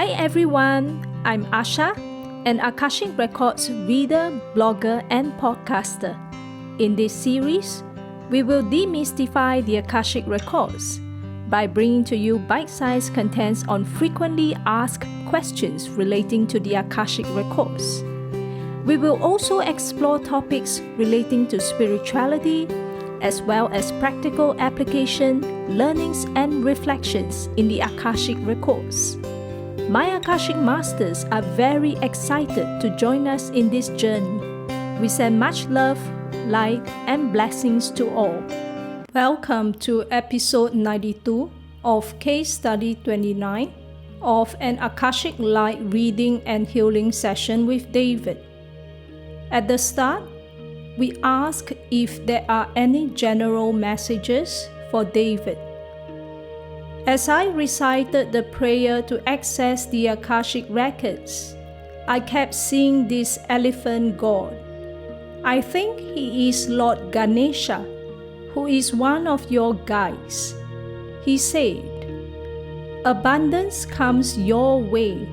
Hi everyone, I'm Asha, an Akashic Records reader, blogger, and podcaster. In this series, we will demystify the Akashic Records by bringing to you bite-sized contents on frequently asked questions relating to the Akashic Records. We will also explore topics relating to spirituality, as well as practical application, learnings, and reflections in the Akashic Records. My Akashic Masters are very excited to join us in this journey. We send much love, light, and blessings to all. Welcome to episode 92 of Case Study 29 of an Akashic Light reading and healing session with David. At the start, we ask if there are any general messages for David. As I recited the prayer to access the Akashic records, I kept seeing this elephant god. I think he is Lord Ganesha, who is one of your guides. He said, "Abundance comes your way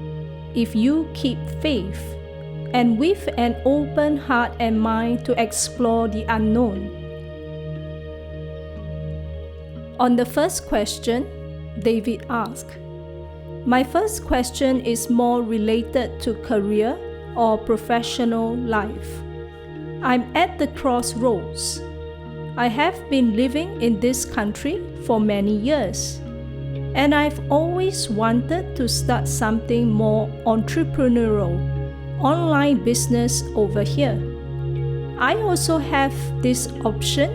if you keep faith and with an open heart and mind to explore the unknown." On the first question, David asked, "My first question is more related to career or professional life. I'm at the crossroads. I have been living in this country for many years, and I've always wanted to start something more entrepreneurial, online business over here. I also have this option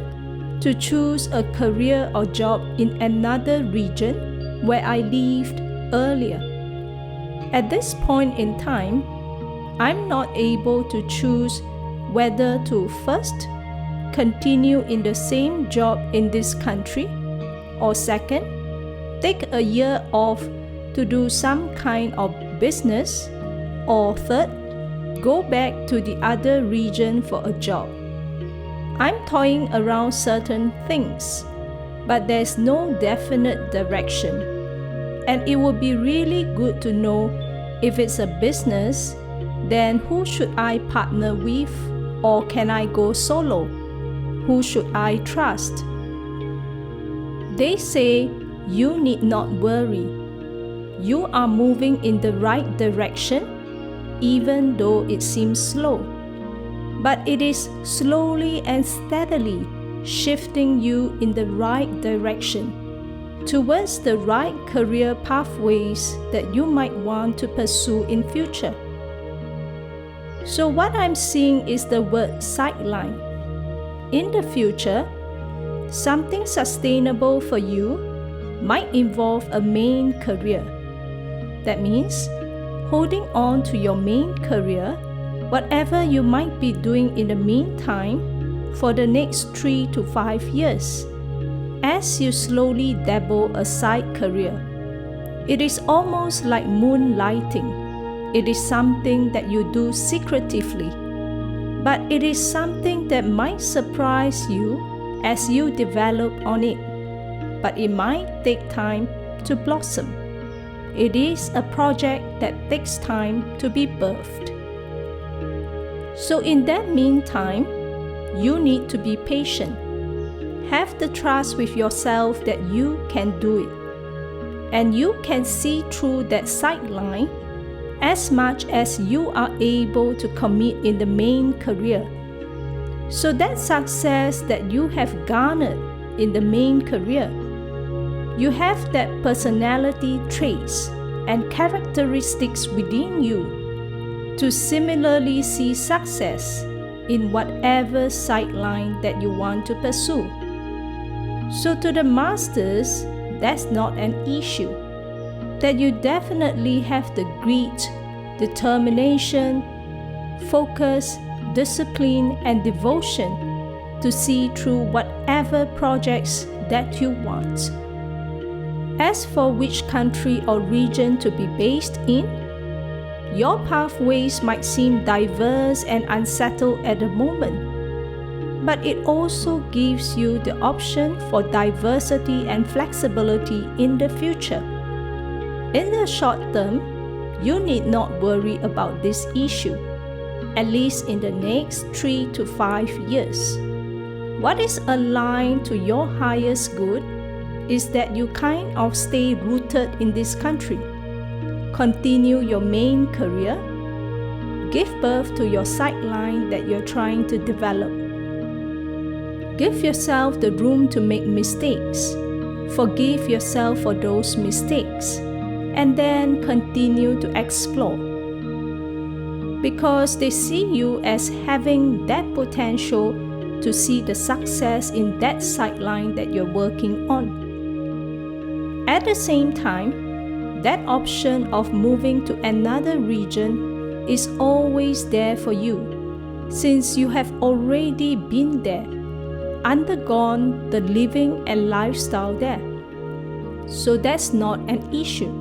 to choose a career or job in another region where I lived earlier. At this point in time, I'm not able to choose whether to first continue in the same job in this country, or second, take a year off to do some kind of business, or third, go back to the other region for a job. I'm toying around certain things, but there's no definite direction. And it would be really good to know if it's a business, then who should I partner with, or can I go solo? Who should I trust?" They say you need not worry. You are moving in the right direction, even though it seems slow. But it is slowly and steadily shifting you in the right direction, towards the right career pathways that you might want to pursue in future. So what I'm seeing is the word sideline. In the future, something sustainable for you might involve a main career. That means holding on to your main career, whatever you might be doing in the meantime, for the next 3 to 5 years, as you slowly dabble a side career. It is almost like moonlighting. It is something that you do secretively, but it is something that might surprise you as you develop on it, but it might take time to blossom. It is a project that takes time to be birthed. So in that meantime, you need to be patient. Have the trust with yourself that you can do it, and you can see through that sideline as much as you are able to commit in the main career. So that success that you have garnered in the main career, you have that personality traits and characteristics within you to similarly see success in whatever sideline that you want to pursue. So to the masters, that's not an issue. That you definitely have the grit, determination, focus, discipline, and devotion to see through whatever projects that you want. As for which country or region to be based in, your pathways might seem diverse and unsettled at the moment, but it also gives you the option for diversity and flexibility in the future. In the short term, you need not worry about this issue, at least in the next 3 to 5 years. What is aligned to your highest good is that you kind of stay rooted in this country, continue your main career, give birth to your sideline that you're trying to develop. Give yourself the room to make mistakes, forgive yourself for those mistakes, and then continue to explore. Because they see you as having that potential to see the success in that sideline that you're working on. At the same time, that option of moving to another region is always there for you, since you have already been there, undergone the living and lifestyle there. So that's not an issue.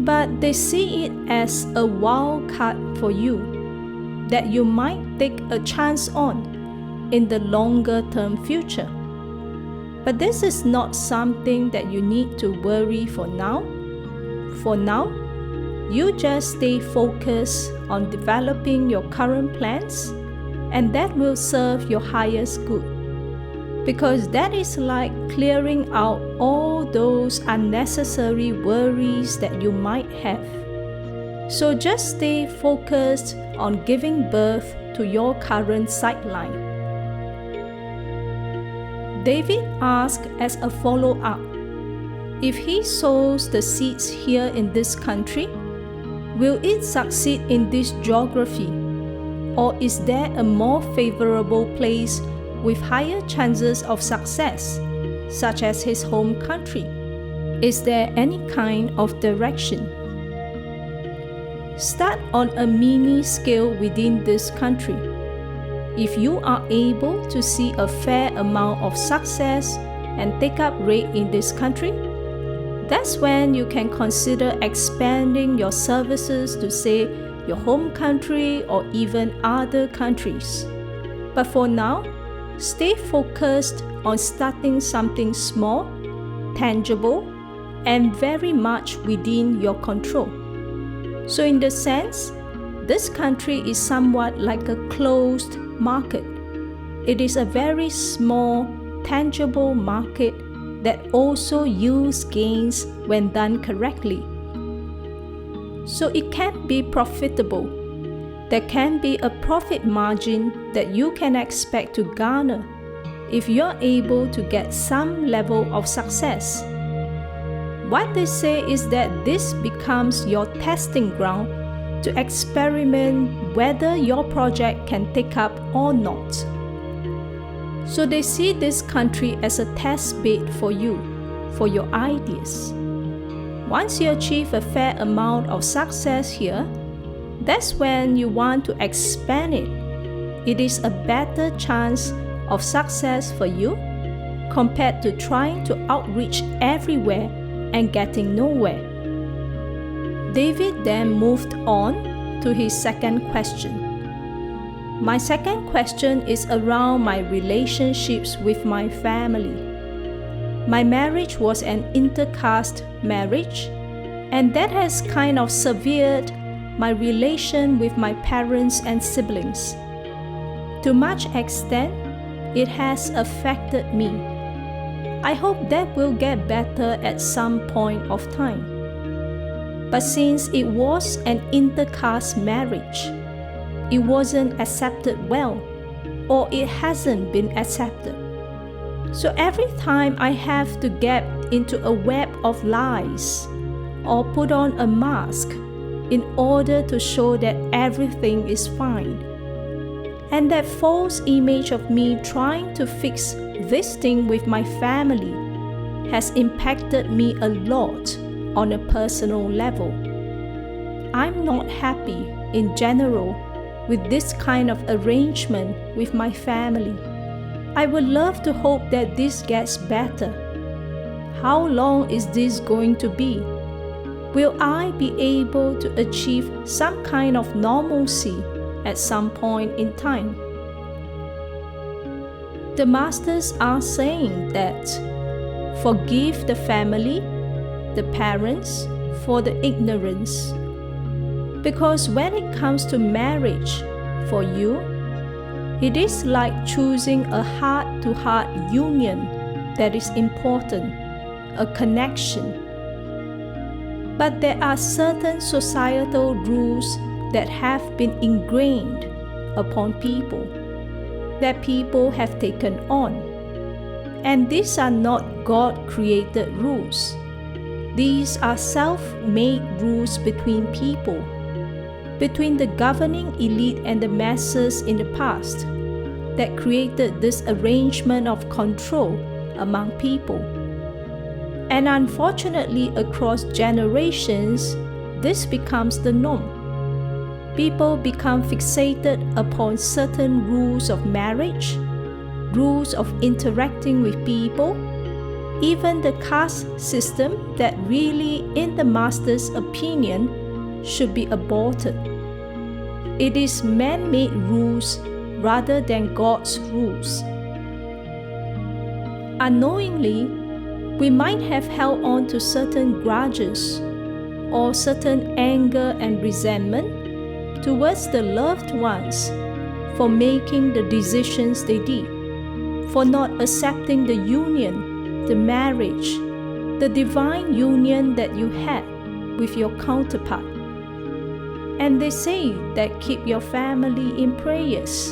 But they see it as a wild card for you that you might take a chance on in the longer term future. But this is not something that you need to worry for now. For now, you just stay focused on developing your current plans, and that will serve your highest good. Because that is like clearing out all those unnecessary worries that you might have. So just stay focused on giving birth to your current sideline. David asked as a follow-up, if he sows the seeds here in this country, will it succeed in this geography? Or is there a more favorable place with higher chances of success, such as his home country? Is there any kind of direction? Start on a mini scale within this country. If you are able to see a fair amount of success and take-up rate in this country, that's when you can consider expanding your services to, say, your home country or even other countries. But for now, stay focused on starting something small, tangible, and very much within your control. So in the sense, this country is somewhat like a closed market. It is a very small, tangible market that also yields gains when done correctly. So it can be profitable. There can be a profit margin that you can expect to garner if you're able to get some level of success. What they say is that this becomes your testing ground to experiment whether your project can take up or not. So they see this country as a test bed for you, for your ideas. Once you achieve a fair amount of success here, that's when you want to expand it. It is a better chance of success for you compared to trying to outreach everywhere and getting nowhere. David then moved on to his second question. My second question is around my relationships with my family. My marriage was an intercaste marriage, and that has kind of severed my relation with my parents and siblings. To much extent, it has affected me. I hope that will get better at some point of time. But since it was an intercaste marriage, it wasn't accepted well, or it hasn't been accepted. So every time I have to get into a web of lies or put on a mask in order to show that everything is fine. And that false image of me trying to fix this thing with my family has impacted me a lot on a personal level. I'm not happy in general with this kind of arrangement with my family. I would love to hope that this gets better. How long is this going to be? Will I be able to achieve some kind of normalcy at some point in time? The masters are saying that forgive the family, the parents, for the ignorance, Because when it comes to marriage, for you, it is like choosing a heart-to-heart union that is important, a connection. But there are certain societal rules that have been ingrained upon people, that people have taken on. And these are not God-created rules. These are self-made rules between people, between the governing elite and the masses in the past, that created this arrangement of control among people. And unfortunately, across generations, this becomes the norm. People become fixated upon certain rules of marriage, rules of interacting with people, even the caste system that really, in the master's opinion, should be aborted. It is man-made rules rather than God's rules. Unknowingly, we might have held on to certain grudges or certain anger and resentment towards the loved ones for making the decisions they did, for not accepting the union, the marriage, the divine union that you had with your counterpart. And they say that keep your family in prayers.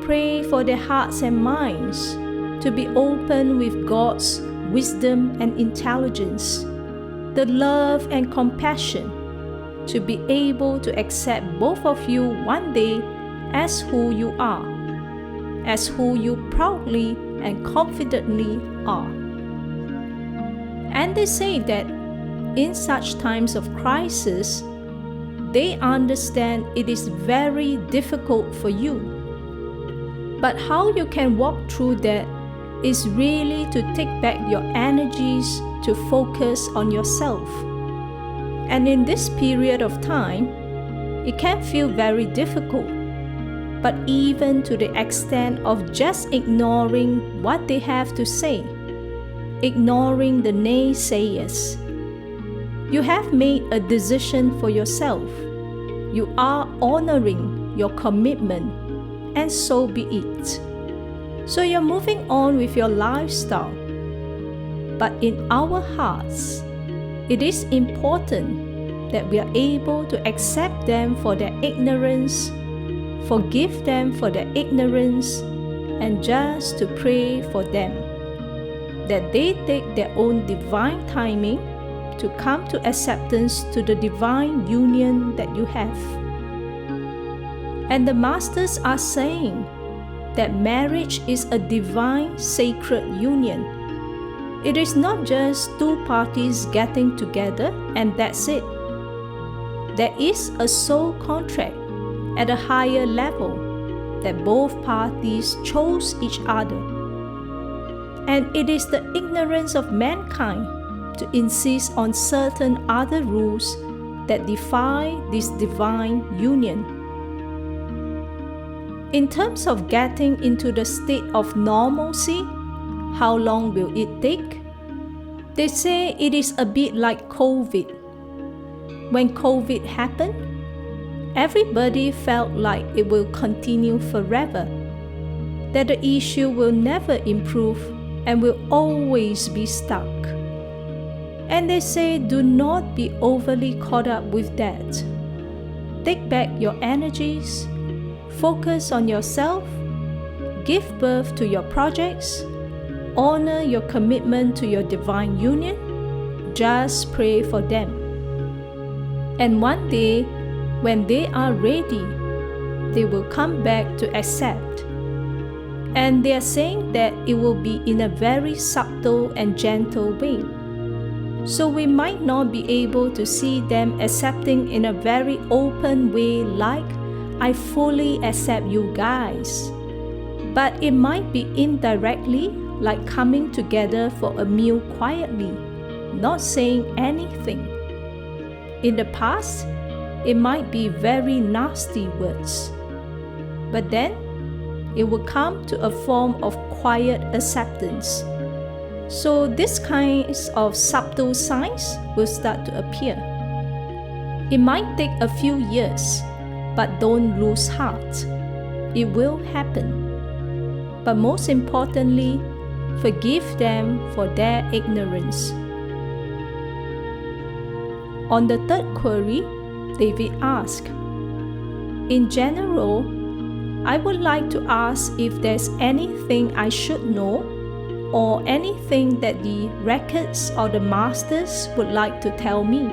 Pray for their hearts and minds to be open with God's wisdom and intelligence, the love and compassion, to be able to accept both of you one day as who you are, as who you proudly and confidently are. And they say that in such times of crisis, they understand it is very difficult for you. But how you can walk through that is really to take back your energies to focus on yourself. And in this period of time, it can feel very difficult, but even to the extent of just ignoring what they have to say, ignoring the naysayers. You have made a decision for yourself. You are honoring your commitment, and so be it. So you're moving on with your lifestyle. But in our hearts, it is important that we are able to accept them for their ignorance, forgive them for their ignorance, and just to pray for them, that they take their own divine timing to come to acceptance to the divine union that you have. And the masters are saying that marriage is a divine sacred union. It is not just two parties getting together and that's it. There is a soul contract at a higher level that both parties chose each other. And it is the ignorance of mankind to insist on certain other rules that defy this divine union. In terms of getting into the state of normalcy, how long will it take? They say it is a bit like COVID. When COVID happened, everybody felt like it will continue forever, that the issue will never improve and will always be stuck. And they say do not be overly caught up with that. Take back your energies, focus on yourself, give birth to your projects, honor your commitment to your divine union, just pray for them. And one day, when they are ready, they will come back to accept. And they are saying that it will be in a very subtle and gentle way. So we might not be able to see them accepting in a very open way like, I fully accept you guys. But it might be indirectly, like coming together for a meal quietly, not saying anything. In the past, it might be very nasty words. But then, it will come to a form of quiet acceptance. So these kinds of subtle signs will start to appear. It might take a few years, but don't lose heart. It will happen. But most importantly, forgive them for their ignorance. On the third query, David asked, in general, I would like to ask if there's anything I should know or anything that the records or the masters would like to tell me.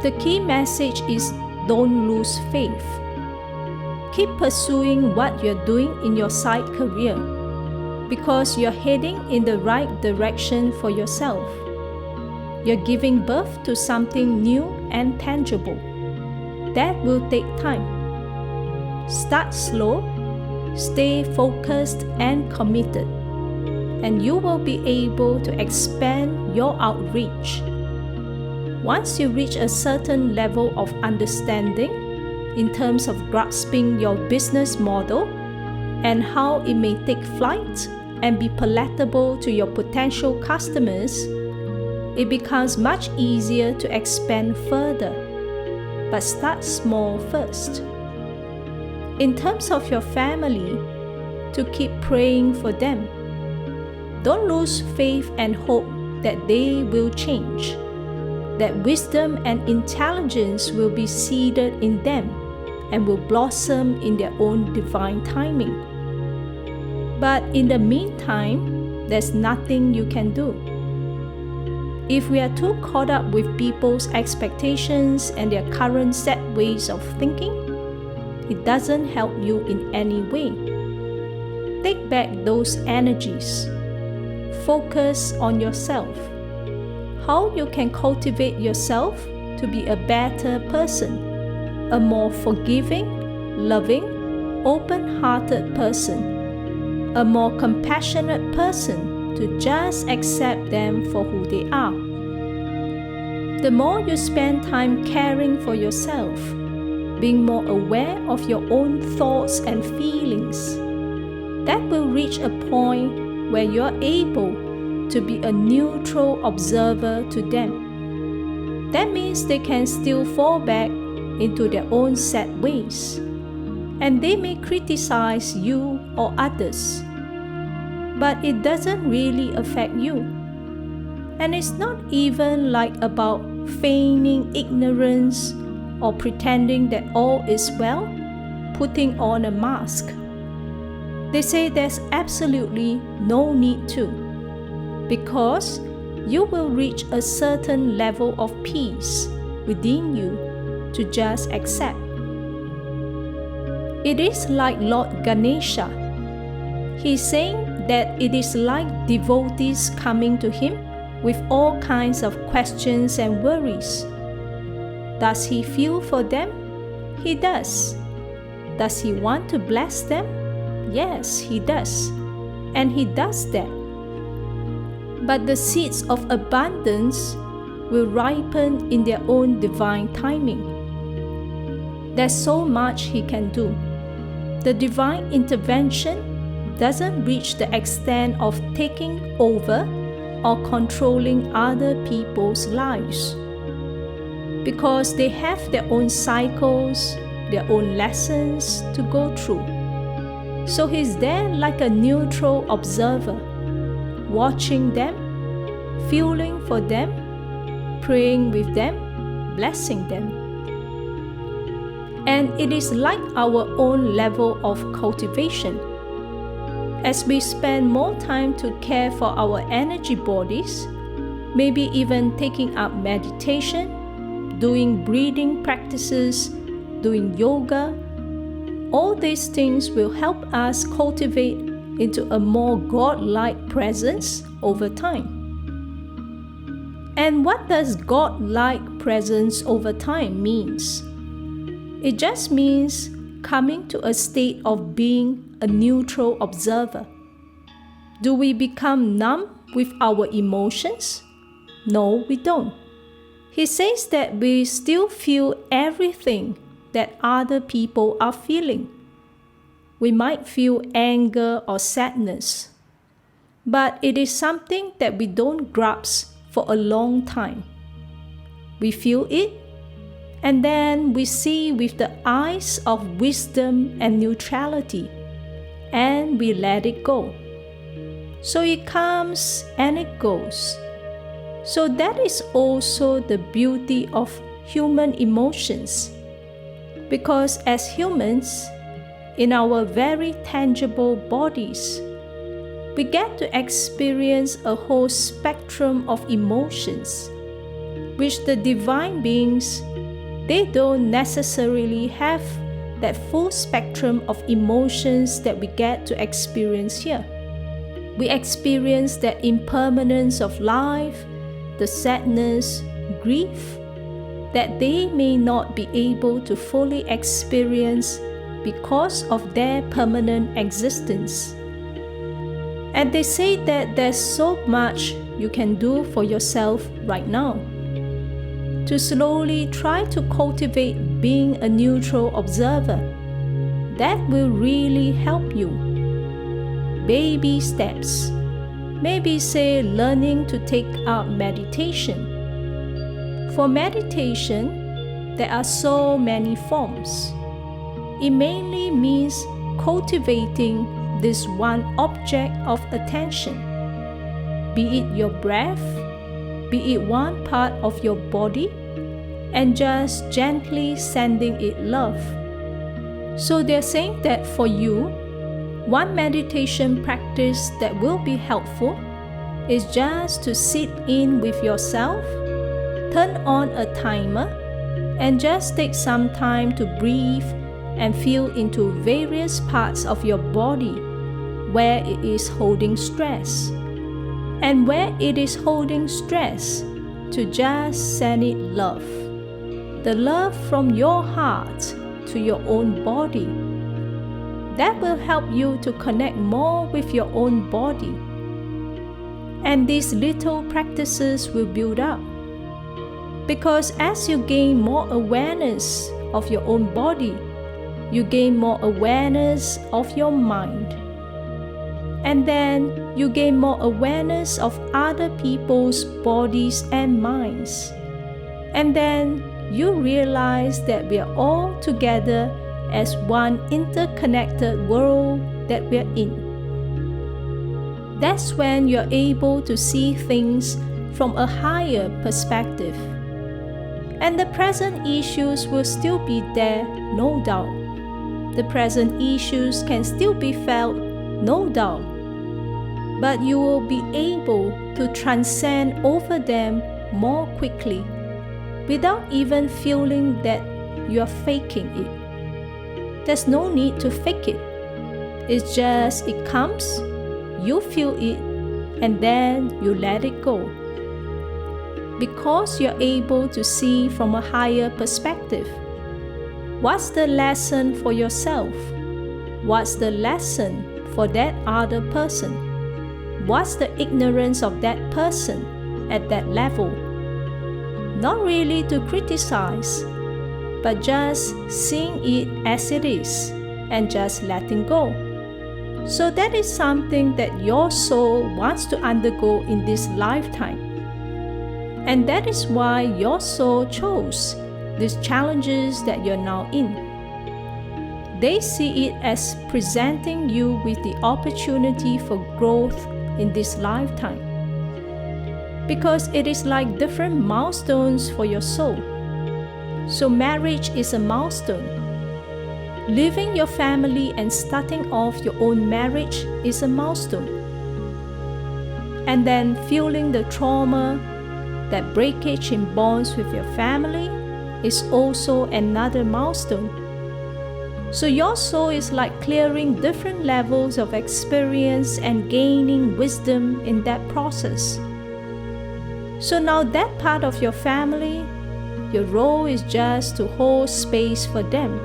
The key message is don't lose faith. Keep pursuing what you're doing in your side career because you're heading in the right direction for yourself. You're giving birth to something new and tangible. That will take time. Start slow, stay focused and committed, and you will be able to expand your outreach. Once you reach a certain level of understanding in terms of grasping your business model and how it may take flight and be palatable to your potential customers, it becomes much easier to expand further. But start small first. In terms of your family, to keep praying for them. Don't lose faith and hope that they will change, that wisdom and intelligence will be seeded in them and will blossom in their own divine timing. But in the meantime, there's nothing you can do. If we are too caught up with people's expectations and their current set ways of thinking, it doesn't help you in any way. Take back those energies. Focus on yourself. How you can cultivate yourself to be a better person, a more forgiving, loving, open-hearted person, a more compassionate person to just accept them for who they are. The more you spend time caring for yourself, being more aware of your own thoughts and feelings, that will reach a point where you're able to be a neutral observer to them. That means they can still fall back into their own set ways, and they may criticize you or others, but it doesn't really affect you. And it's not even like about feigning ignorance or pretending that all is well, putting on a mask. They say there's absolutely no need to, because you will reach a certain level of peace within you to just accept. It is like Lord Ganesha. He's saying that it is like devotees coming to him with all kinds of questions and worries. Does he feel for them? He does. Does he want to bless them? Yes, he does. And he does that. But the seeds of abundance will ripen in their own divine timing. There's so much he can do. The divine intervention doesn't reach the extent of taking over or controlling other people's lives, because they have their own cycles, their own lessons to go through. So he's there like a neutral observer, watching them, feeling for them, praying with them, blessing them. And it is like our own level of cultivation. As we spend more time to care for our energy bodies, maybe even taking up meditation, doing breathing practices, doing yoga, all these things will help us cultivate into a more God-like presence over time. And what does God-like presence over time means? It just means coming to a state of being a neutral observer. Do we become numb with our emotions? No, we don't. He says that we still feel everything that other people are feeling. We might feel anger or sadness, but it is something that we don't grasp for a long time. We feel it, And then we see with the eyes of wisdom and neutrality, and we let it go. So it comes and it goes. So that is also the beauty of human emotions. Because as humans, in our very tangible bodies, we get to experience a whole spectrum of emotions, which the divine beings, they don't necessarily have that full spectrum of emotions that we get to experience here. We experience the impermanence of life, the sadness, grief, that they may not be able to fully experience because of their permanent existence. And they say that there's so much you can do for yourself right now, to slowly try to cultivate being a neutral observer. That will really help you. Baby steps. Maybe say learning to take up meditation. For meditation, there are so many forms. It mainly means cultivating this one object of attention, be it your breath, be it one part of your body, and just gently sending it love. So they're saying that for you, one meditation practice that will be helpful is just to sit in with yourself, turn on a timer, and just take some time to breathe and feel into various parts of your body where it is holding stress. And where it is holding stress, to just send it love. The love from your heart to your own body. That will help you to connect more with your own body. And these little practices will build up. Because as you gain more awareness of your own body, you gain more awareness of your mind. And then you gain more awareness of other people's bodies and minds. And then you realize that we are all together as one interconnected world that we are in. That's when you're able to see things from a higher perspective. And the present issues will still be there, no doubt. The present issues can still be felt, no doubt. But you will be able to transcend over them more quickly without even feeling that you are faking it. There's no need to fake it. It's just it comes, you feel it, and then you let it go. Because you're able to see from a higher perspective. What's the lesson for yourself? What's the lesson for that other person? What's the ignorance of that person at that level? Not really to criticize, but just seeing it as it is and just letting go. So that is something that your soul wants to undergo in this lifetime. And that is why your soul chose these challenges that you're now in. They see it as presenting you with the opportunity for growth in this lifetime. Because it is like different milestones for your soul. So marriage is a milestone. Leaving your family and starting off your own marriage is a milestone. And then feeling the trauma, that breakage in bonds with your family, is also another milestone. So your soul is like clearing different levels of experience and gaining wisdom in that process. So now that part of your family, your role is just to hold space for them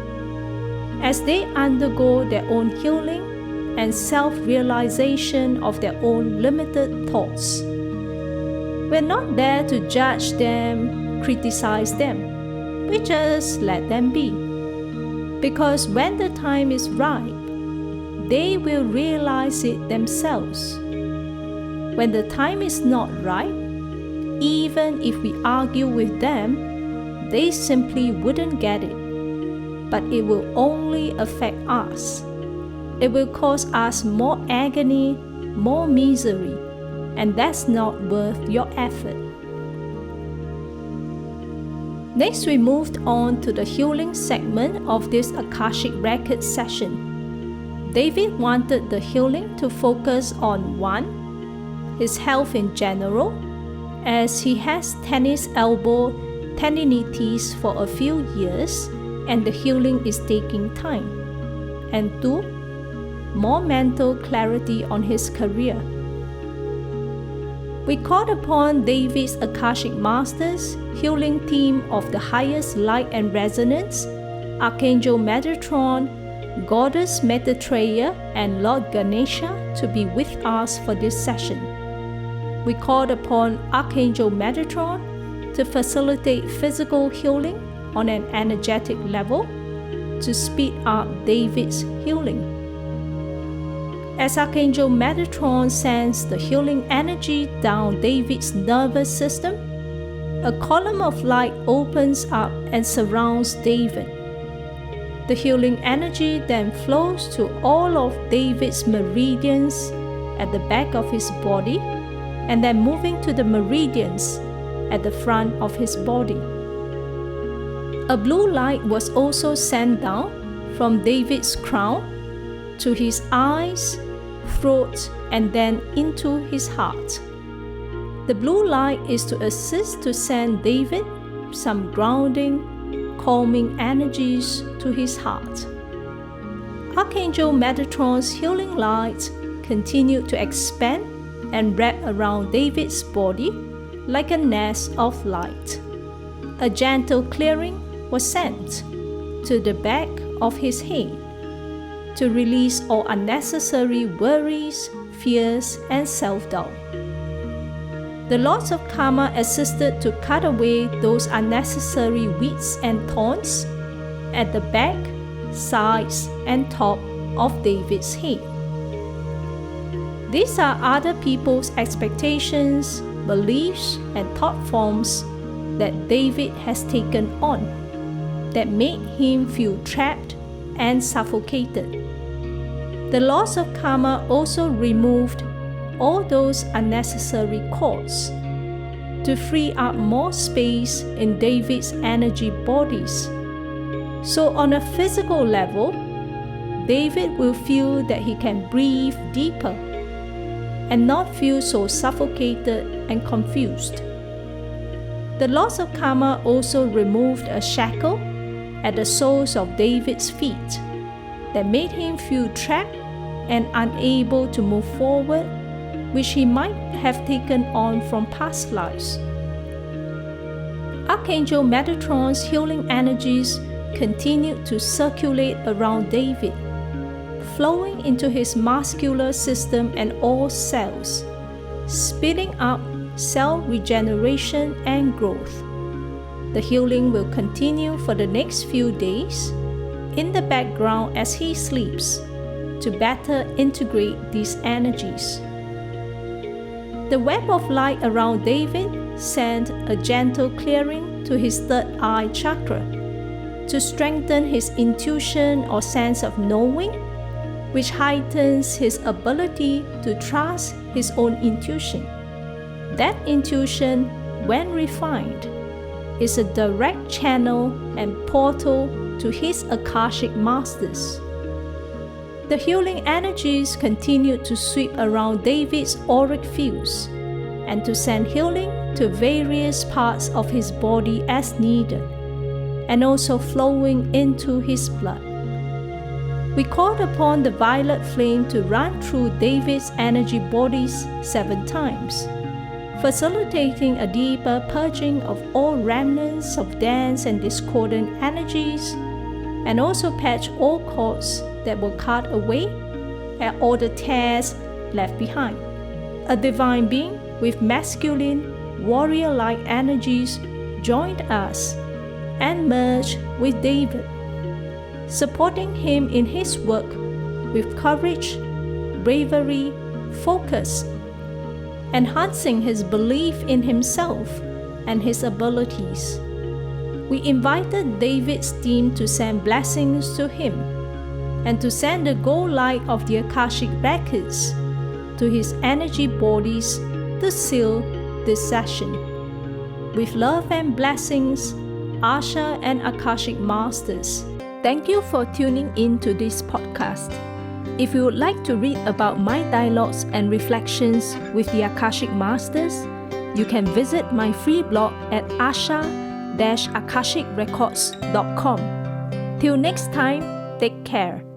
as they undergo their own healing and self-realization of their own limited thoughts. We're not there to judge them, criticize them. We just let them be. Because when the time is right, they will realize it themselves. When the time is not right, even if we argue with them, they simply wouldn't get it. But it will only affect us. It will cause us more agony, more misery, and that's not worth your effort. Next, we moved on to the healing segment of this Akashic Records session. David wanted the healing to focus on 1. His health in general, as he has tennis elbow tendinitis for a few years and the healing is taking time. And 2, more mental clarity on his career. We called upon David's Akashic Masters, healing team of the highest light and resonance, Archangel Metatron, Goddess Maitreya, and Lord Ganesha to be with us for this session. We called upon Archangel Metatron to facilitate physical healing on an energetic level to speed up David's healing. As Archangel Metatron sends the healing energy down David's nervous system, a column of light opens up and surrounds David. The healing energy then flows to all of David's meridians at the back of his body and then moving to the meridians at the front of his body. A blue light was also sent down from David's crown to his eyes, throat, and then into his heart. The blue light is to assist to send David some grounding, calming energies to his heart. Archangel Metatron's healing light continued to expand and wrap around David's body like a nest of light. A gentle clearing was sent to the back of his head to release all unnecessary worries, fears, and self-doubt. The Lords of Karma assisted to cut away those unnecessary weeds and thorns at the back, sides, and top of David's head. These are other people's expectations, beliefs, and thought forms that David has taken on that made him feel trapped and suffocated. The Lords of Karma also removed all those unnecessary cords to free up more space in David's energy bodies. So on a physical level, David will feel that he can breathe deeper and not feel so suffocated and confused. The Lords of Karma also removed a shackle at the soles of David's feet that made him feel trapped and unable to move forward, which he might have taken on from past lives. Archangel Metatron's healing energies continued to circulate around David, flowing into his muscular system and all cells, speeding up cell regeneration and growth. The healing will continue for the next few days in the background as he sleeps to better integrate these energies. The web of light around David sent a gentle clearing to his third eye chakra to strengthen his intuition or sense of knowing, which heightens his ability to trust his own intuition. That intuition, when refined, is a direct channel and portal to his Akashic Masters. The healing energies continued to sweep around David's auric fields and to send healing to various parts of his body as needed, and also flowing into his blood. We called upon the violet flame to run through David's energy bodies 7 times, facilitating a deeper purging of all remnants of dense and discordant energies, and also patch all cords that were cut away and all the tears left behind. A divine being with masculine, warrior-like energies joined us and merged with David, supporting him in his work with courage, bravery, focus, enhancing his belief in himself and his abilities. We invited David's team to send blessings to him and to send the gold light of the Akashic Records to his energy bodies to seal this session. With love and blessings, Asha and Akashic Masters. Thank you for tuning in to this podcast. If you would like to read about my dialogues and reflections with the Akashic Masters, you can visit my free blog at Asha-AkashicRecords.com. Till next time, take care.